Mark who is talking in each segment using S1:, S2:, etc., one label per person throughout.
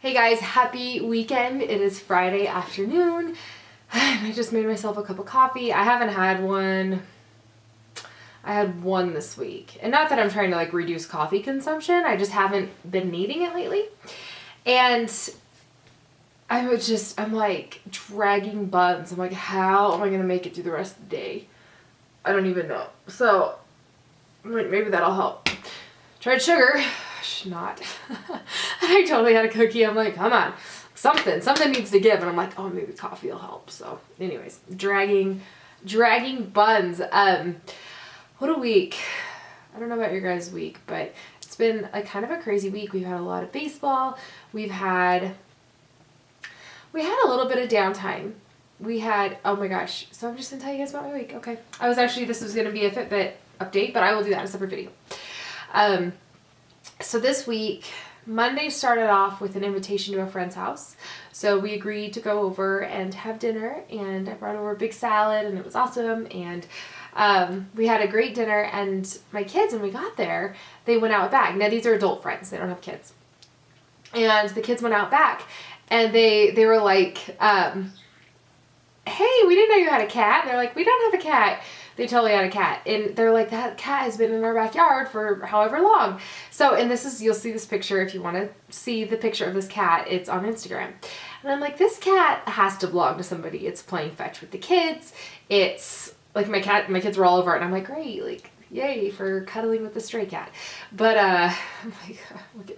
S1: Hey guys, happy weekend. It is Friday afternoon. I just made myself a cup of coffee. I haven't had one. I had one this week. And not that I'm trying to like reduce coffee consumption. I just haven't been needing it lately. And I'm like dragging buns. I'm like, how am I going to make it through the rest of the day? I don't even know. So maybe that'll help. Tried sugar. Should not. I totally had a cookie. I'm like, come on, something needs to give. And I'm like, oh, maybe coffee will help. So anyways, dragging buns. What a week. I don't know about your guys' week, but it's been a kind of a crazy week. We've had a lot of baseball. We had a little bit of downtime. Oh my gosh. So I'm just gonna tell you guys about my week. Okay. This was gonna be a Fitbit update, but I will do that in a separate video. So this week, Monday started off with an invitation to a friend's house. So we agreed to go over and have dinner, and I brought over a big salad, and it was awesome. And we had a great dinner, and my kids, when we got there, they went out back. Now these are adult friends, they don't have kids. And the kids went out back, and they were like, hey, we didn't know you had a cat. And they're like, we don't have a cat. They totally had a cat. And they're like, that cat has been in our backyard for however long. So, and you'll see this picture if you want to see the picture of this cat. It's on Instagram. And I'm like, this cat has to belong to somebody. It's playing fetch with the kids. It's like my kids were all over it. And I'm like, great, like, yay for cuddling with the stray cat. But, I'm like,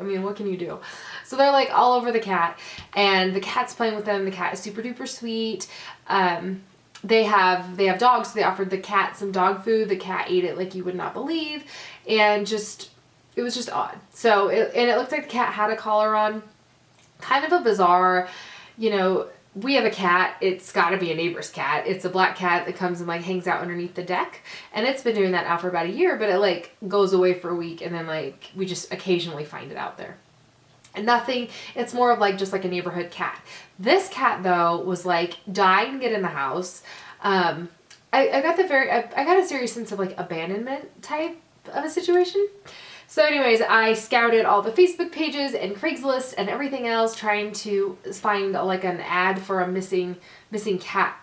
S1: I mean, what can you do? So they're like all over the cat, and the cat's playing with them. The cat is super duper sweet. They have dogs, so they offered the cat some dog food. The cat ate it like you would not believe, and it was just odd. So, it looked like the cat had a collar on. Kind of a bizarre, we have a cat. It's got to be a neighbor's cat. It's a black cat that comes and like hangs out underneath the deck, and it's been doing that now for about a year, but it like goes away for a week, and then like we just occasionally find it out there. And nothing, it's more of like just like a neighborhood cat. This cat though was like dying to get in the house. I got a serious sense of like abandonment type of a situation. So anyways, I scouted all the Facebook pages and Craigslist and everything else trying to find like an ad for a missing cat.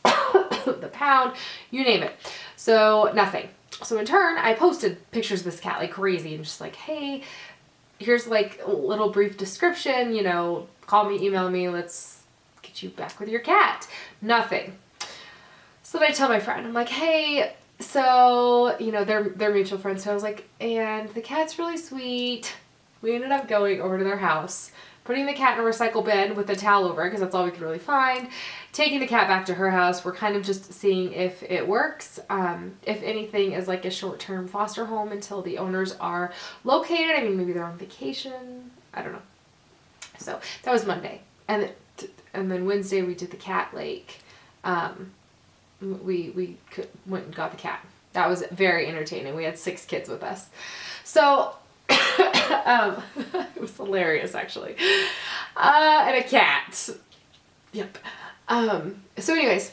S1: The pound, you name it. So nothing. So in turn, I posted pictures of this cat like crazy and just like, hey, here's like a little brief description, call me, email me, let's get you back with your cat. Nothing. So then I tell my friend, I'm like, hey, so, they're mutual friends. So I was like, and the cat's really sweet. We ended up going over to their house, putting the cat in a recycle bin with a towel over it, because that's all we could really find, taking the cat back to her house. We're kind of just seeing if it works. If anything is like a short-term foster home until the owners are located. I mean, maybe they're on vacation. I don't know. So that was Monday. And then Wednesday we did the cat lake. We went and got the cat. That was very entertaining. We had 6 kids with us. So it was hilarious actually. And a cat. Yep. So anyways,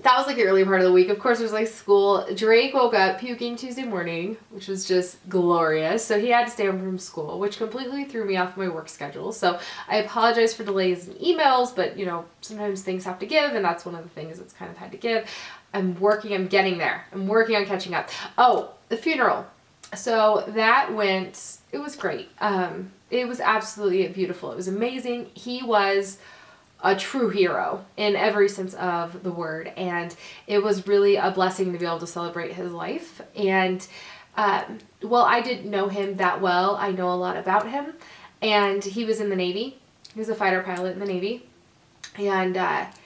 S1: that was like the early part of the week. Of course, there's like school. Drake woke up puking Tuesday morning, which was just glorious. So he had to stay home from school, which completely threw me off my work schedule. So I apologize for delays in emails, but sometimes things have to give, and that's one of the things that's kind of had to give. I'm getting there. I'm working on catching up. Oh, the funeral. So that went, it was great. It was absolutely beautiful. It was amazing. He was a true hero in every sense of the word, and it was really a blessing to be able to celebrate his life. And I didn't know him that well. I know a lot about him, and he was in the Navy. He was a fighter pilot in the Navy, and that,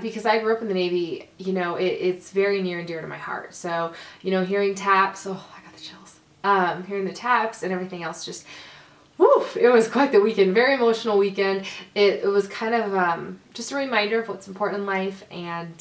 S1: because I grew up in the Navy, it's very near and dear to my heart. So hearing taps, oh, I got the chills. Hearing the taps and everything else, just woo, it was quite the weekend. Very emotional weekend. It was kind of just a reminder of what's important in life, and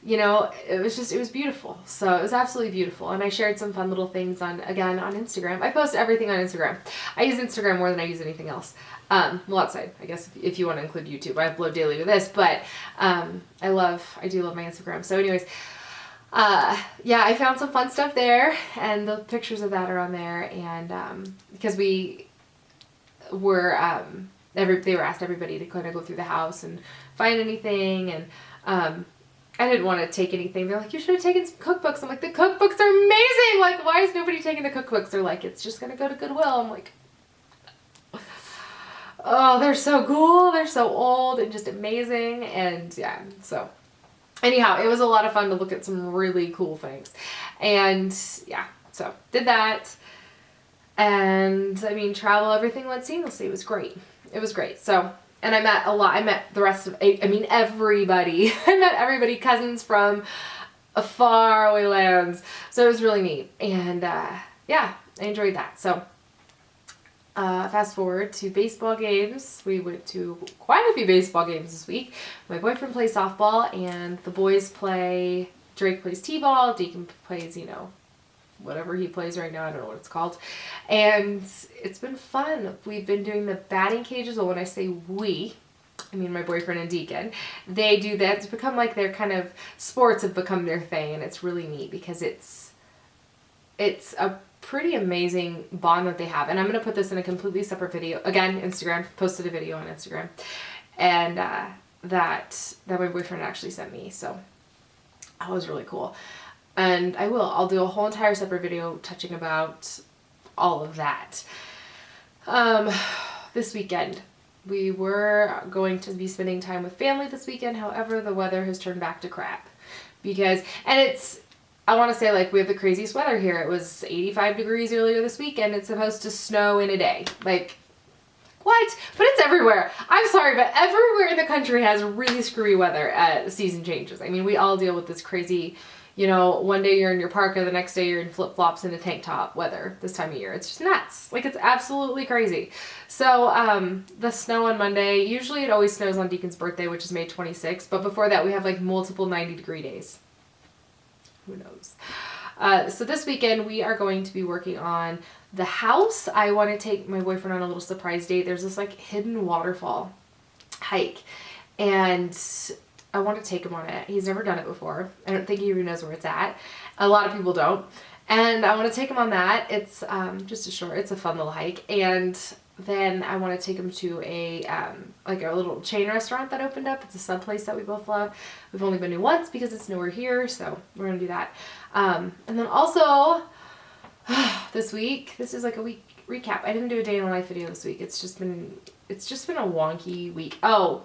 S1: it was beautiful. So it was absolutely beautiful. And I shared some fun little things on Instagram. I post everything on Instagram. I use Instagram more than I use anything else. Outside, I guess, if you want to include YouTube. I upload daily with this, but I do love my Instagram. So anyways, I found some fun stuff there, and the pictures of that are on there. And because were they were asked everybody to kind of go through the house and find anything, and I didn't want to take anything. They're like, you should have taken some cookbooks. I'm like, the cookbooks are amazing. Like, why is nobody taking the cookbooks? They're like, it's just gonna go to Goodwill. I'm like, oh, they're so cool. They're so old and just amazing. And yeah, so anyhow, it was a lot of fun to look at some really cool things. And yeah, so did that. And I mean, travel, everything went seamlessly. It was great. It was great. So, and I met I met the rest of, I mean, everybody. I met everybody, cousins from far away lands. So it was really neat. And yeah, I enjoyed that. So fast forward to baseball games. We went to quite a few baseball games this week. My boyfriend plays softball, and the boys play, Drake plays t-ball, Deacon plays, you know, whatever he plays right now, I don't know what it's called. And it's been fun. We've been doing the batting cages. Well, when I say we, I mean my boyfriend and Deacon. They do that. It's become like their kind of, sports have become their thing, and it's really neat because it's a pretty amazing bond that they have. And I'm going to put this in a completely separate video. Again, Instagram, posted a video on Instagram. And that my boyfriend actually sent me. So that was really cool. And I'll do a whole entire separate video touching about all of that. This weekend, we were going to be spending time with family this weekend. However, the weather has turned back to crap I want to say, like, we have the craziest weather here. It was 85 degrees earlier this weekend. It's supposed to snow in a day. Like, what? But it's everywhere. I'm sorry, but everywhere in the country has really screwy weather at season changes. I mean, we all deal with this crazy, you know, one day you're in your parka, the next day you're in flip-flops and a tank top weather this time of year. It's just nuts. Like, it's absolutely crazy. So, the snow on Monday, usually it always snows on Deacon's birthday, which is May 26th. But before that, we have, like, multiple 90-degree days. Who knows? So this weekend we are going to be working on the house. I want to take my boyfriend on a little surprise date. There's this like hidden waterfall hike, and I want to take him on it. He's never done it before. I don't think he even knows where it's at. A lot of people don't. And I want to take him on that. It's it's a fun little hike. And then I want to take him to a like a little chain restaurant that opened up. It's a sub place that we both love. We've only been to once because it's nowhere here, so we're gonna do that. And then also this week, this is like a week recap. I didn't do a day in the life video this week. It's just been a wonky week. Oh,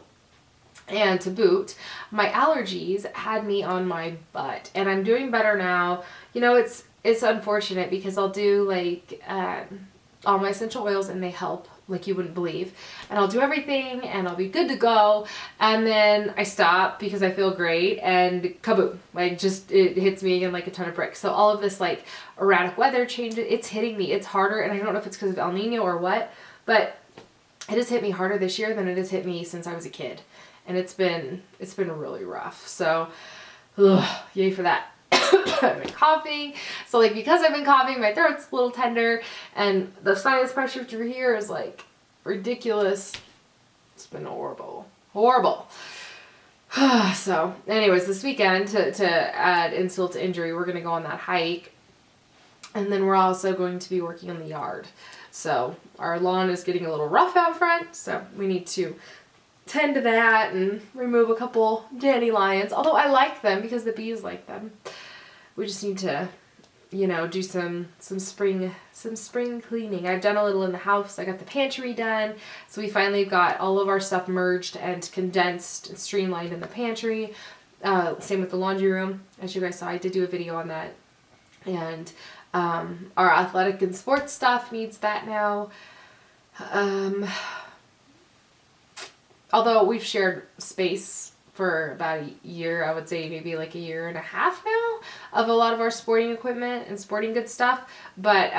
S1: and to boot, my allergies had me on my butt, and I'm doing better now. You know, it's unfortunate because I'll do like all my essential oils and they help like you wouldn't believe, and I'll do everything and I'll be good to go, and then I stop because I feel great, and kaboom, like just it hits me again like a ton of bricks. So all of this like erratic weather changes, it's hitting me. It's harder, and I don't know if it's because of El Nino or what, but it has hit me harder this year than it has hit me since I was a kid, and it's been really rough. So yay for that. I've been coughing. So like, because I've been coughing, my throat's a little tender, and the sinus pressure through here is like ridiculous. It's been horrible. So anyways, this weekend, to add insult to injury, we're going to go on that hike. And then we're also going to be working on the yard. So our lawn is getting a little rough out front, so we need to tend to that and remove a couple dandelions. Although I like them because the bees like them. We just need to, you know, do some spring cleaning. I've done a little in the house. I got the pantry done. So we finally got all of our stuff merged and condensed and streamlined in the pantry. Same with the laundry room. As you guys saw, I did do a video on that. And our athletic and sports stuff needs that now. Although we've shared space for about a year, I would say maybe like a year and a half now, of a lot of our sporting equipment and sporting goods stuff. But,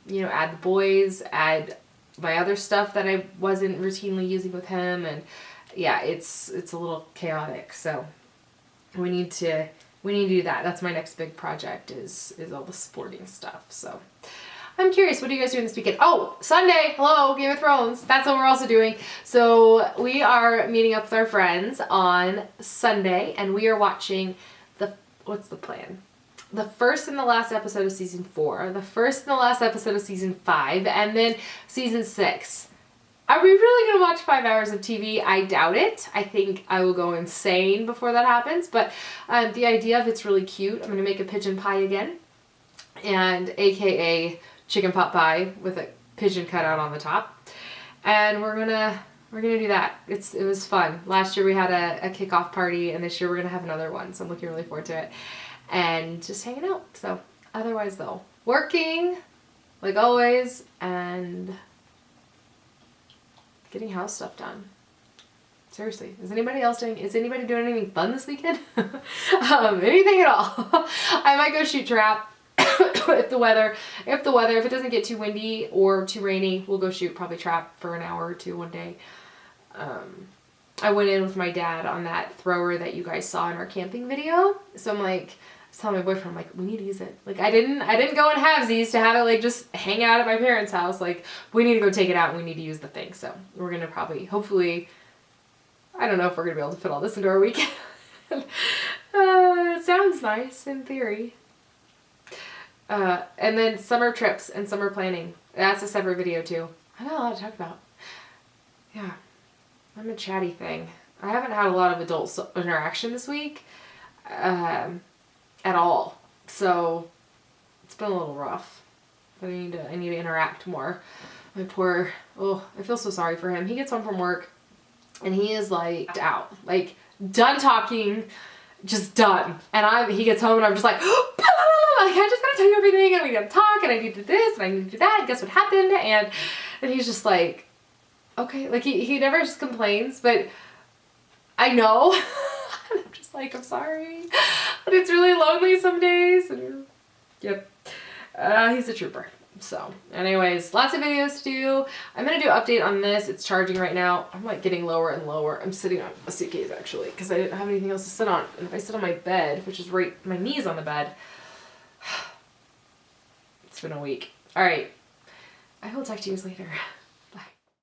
S1: you know, add the boys, add my other stuff that I wasn't routinely using with him. And yeah, it's a little chaotic. So we need to do that. That's my next big project is all the sporting stuff. So I'm curious, what are you guys doing this weekend? Oh, Sunday, hello, Game of Thrones. That's what we're also doing. So we are meeting up with our friends on Sunday, and we are watching what's the plan? The first and the last episode of season 4, the first and the last episode of season 5, and then season 6. we really gonna watch 5 hours of TV? I doubt it. I think I will go insane before that happens. But the idea of it's really cute. I'm gonna make a pigeon pie again, and AKA chicken pot pie with a pigeon cut out on the top. And we're gonna do that. It was fun. Last year we had a kickoff party, and this year we're gonna have another one. So I'm looking really forward to it, and just hanging out. So otherwise though, working like always and getting house stuff done. Seriously, is anybody doing anything fun this weekend? Anything at all? I might go shoot trap. if it doesn't get too windy or too rainy, we'll go shoot probably trap for an hour or two one day. I went in with my dad on that thrower that you guys saw in our camping video. So I'm like, I was telling my boyfriend, I'm like, we need to use it. Like I didn't go in halvesies to have it like just hang out at my parents' house. Like we need to go take it out and we need to use the thing. So we're gonna hopefully, I don't know if we're gonna be able to fit all this into our weekend. It sounds nice in theory. And then summer trips and summer planning. That's a separate video too. I got a lot to talk about. Yeah, I'm a chatty thing. I haven't had a lot of adult interaction this week at all. So it's been a little rough. But I need to interact more. My poor, I feel so sorry for him. He gets home from work and he is like out, like done talking, just done. And he gets home and I'm just like, like, I just gotta tell you everything, and we gotta talk, and I need to do this, and I need to do that, and guess what happened? And he's just like, okay, like he never just complains, but I know. And I'm just like, I'm sorry, but it's really lonely some days. And yep, he's a trooper. So anyways, lots of videos to do. I'm gonna do an update on this. It's charging right now. I'm like getting lower and lower. I'm sitting on a suitcase actually because I didn't have anything else to sit on. And if I sit on my bed, which is right, my knee's on the bed. It's been a week. All right. I will talk to you guys later.